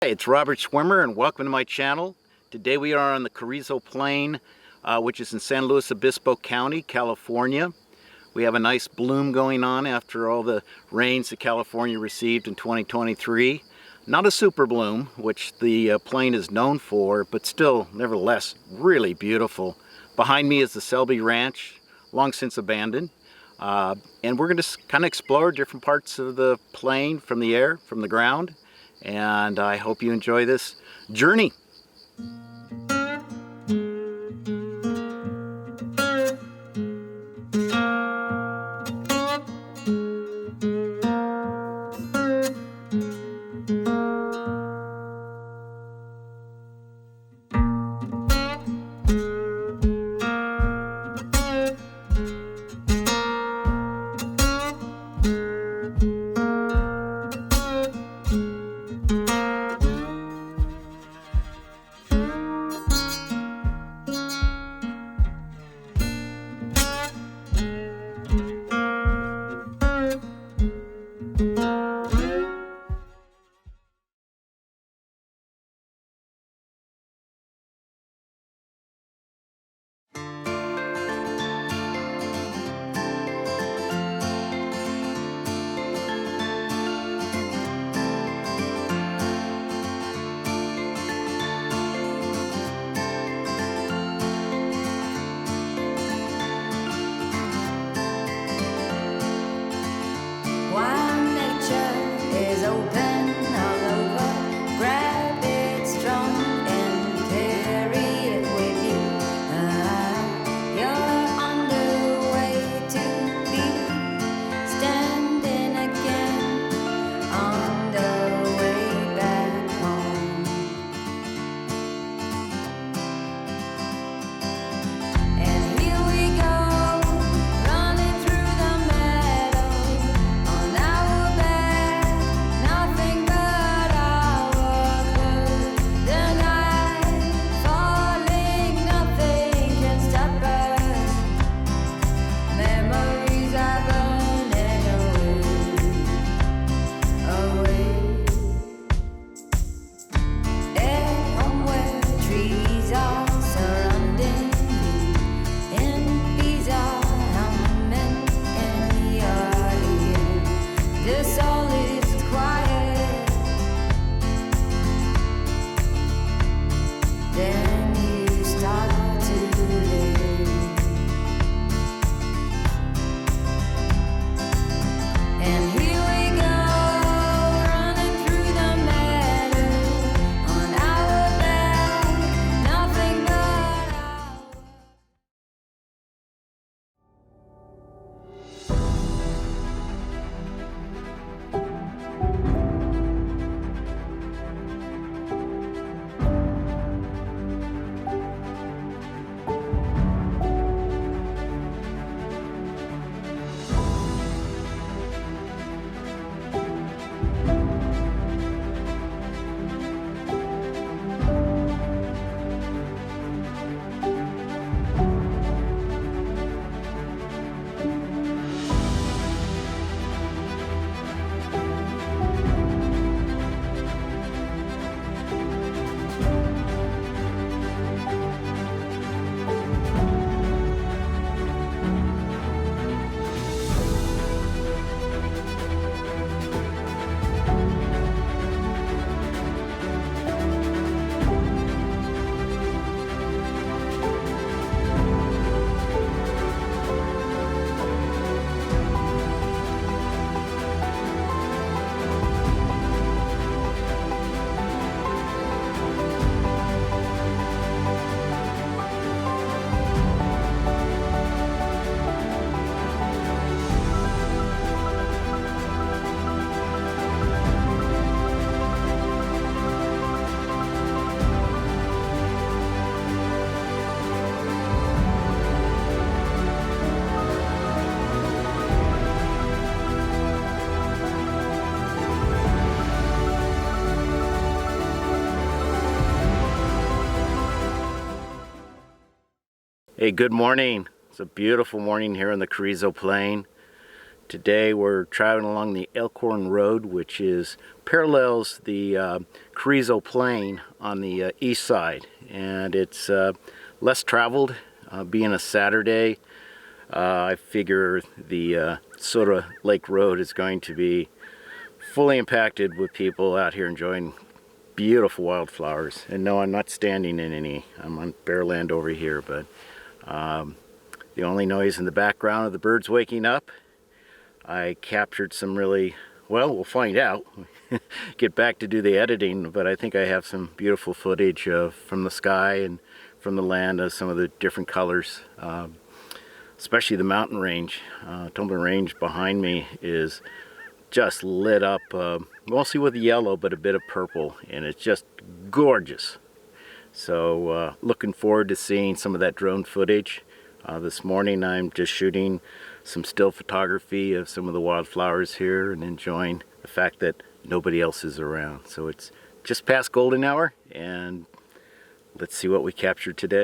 Hey, it's Robert Swimmer and welcome to my channel. Today we are on the Carrizo Plain, which is in San Luis Obispo County, California. We have a nice bloom going on after all the rains that California received in 2023. Not a super bloom, which the plain is known for, but still, nevertheless, really beautiful. Behind me is the Selby Ranch, long since abandoned. And we're going to kind of explore different parts of the plain from the air, from the ground. And I hope you enjoy this journey. Hey, good morning. It's a beautiful morning here on the Carrizo Plain. Today we're traveling along the Elkhorn Road, which parallels the Carrizo Plain on the east side, and it's less traveled. Being a Saturday, I figure the Soda Lake Road is going to be fully impacted with people out here enjoying beautiful wildflowers. And no, I'm not standing in any. I'm on bare land over here, but the only noise in the background are the birds waking up. I captured some really, well, we'll find out. Get back to do the editing, but I think I have some beautiful footage from the sky and from the land of some of the different colors, especially the mountain range. Tamron range behind me is just lit up, mostly with yellow, but a bit of purple, and it's just gorgeous. So looking forward to seeing some of that drone footage. This morning I'm just shooting some still photography of some of the wildflowers here and enjoying the fact that nobody else is around. So it's just past golden hour, and let's see what we captured today.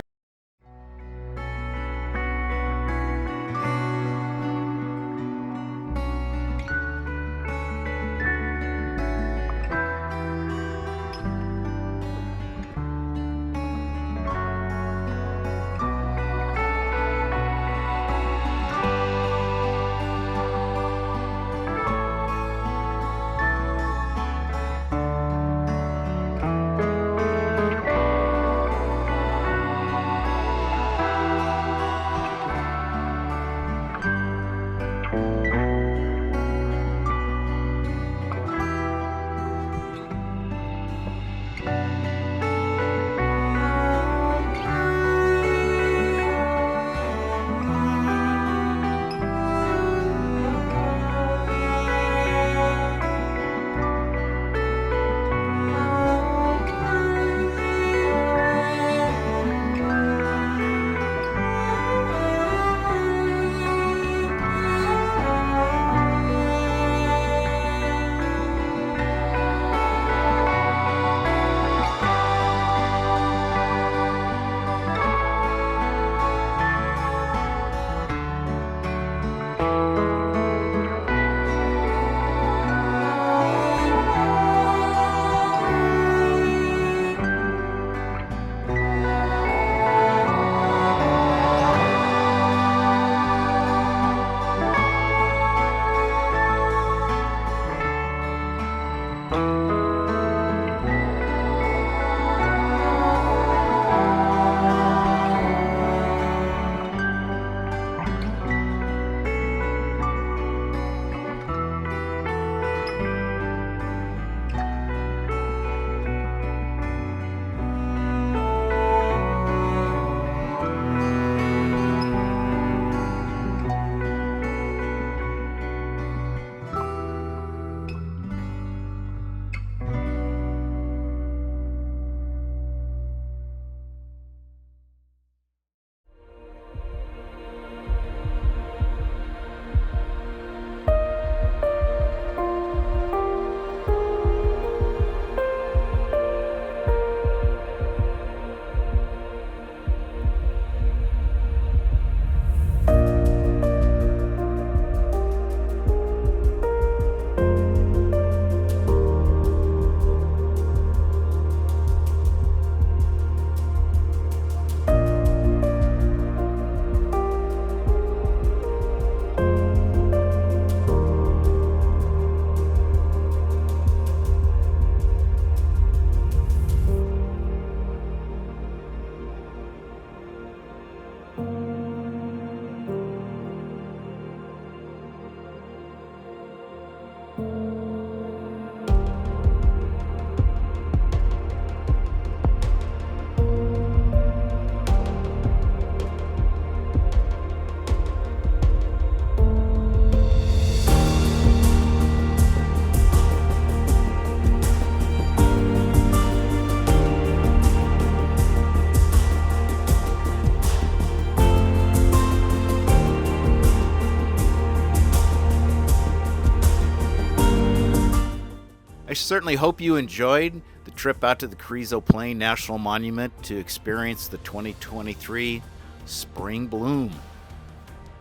I certainly hope you enjoyed the trip out to the Carrizo Plain National Monument to experience the 2023 spring bloom.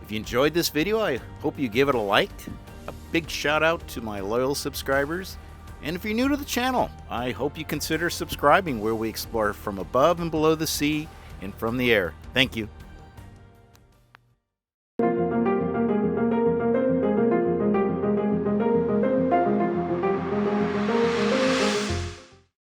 If you enjoyed this video, I hope you give it a like. A big shout out to my loyal subscribers. And if you're new to the channel, I hope you consider subscribing, where we explore from above and below the sea and from the air. Thank you.